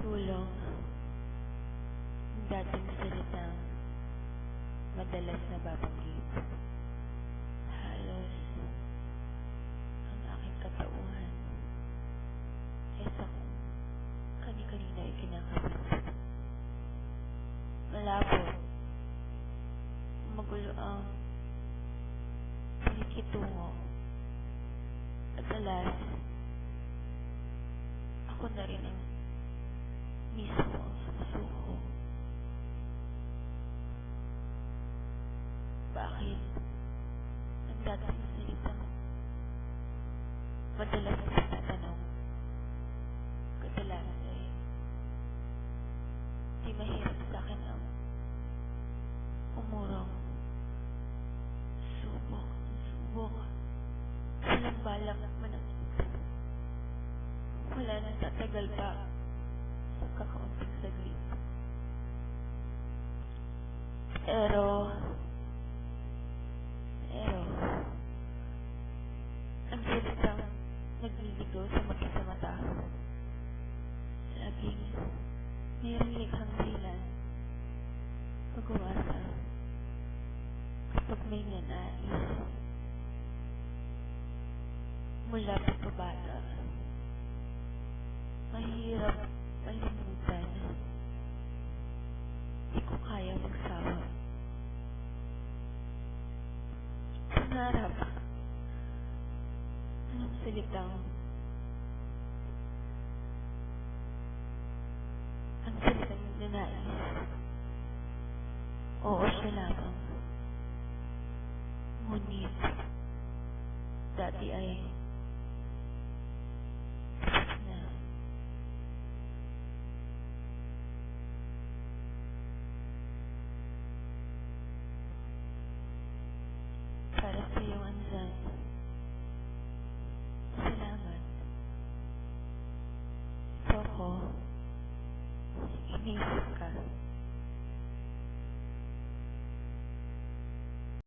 Tulong, ang dating salitang madalas nababanggit. Halos ang aking katauhan ay sa kung kani-kanina ay kinakabit. Malabo, magulo ang pakikitungo at alas, ako na rin ang mismo ang sumusuko. Bakit ang dating salitang madalas na tinatanong, kadalas ay di mahirap sa akin ang umurong subok, walang balak manakit. Wala nang tatagal pa sa kakaunting saglit. Pero, ang salitang nagliligaw sa magkasamang tao, laging mayroong likhang dahilan pag-uwasa kapag may nanais. Mula pagkabata, mahirap malimutan. Di ko kaya magsawa. Pangarap, anong salitang nanais. Oo, siya lamang. Ngunit, dati ay na para sa iyong ansan. Salamat. Ito ko, iniisip ka.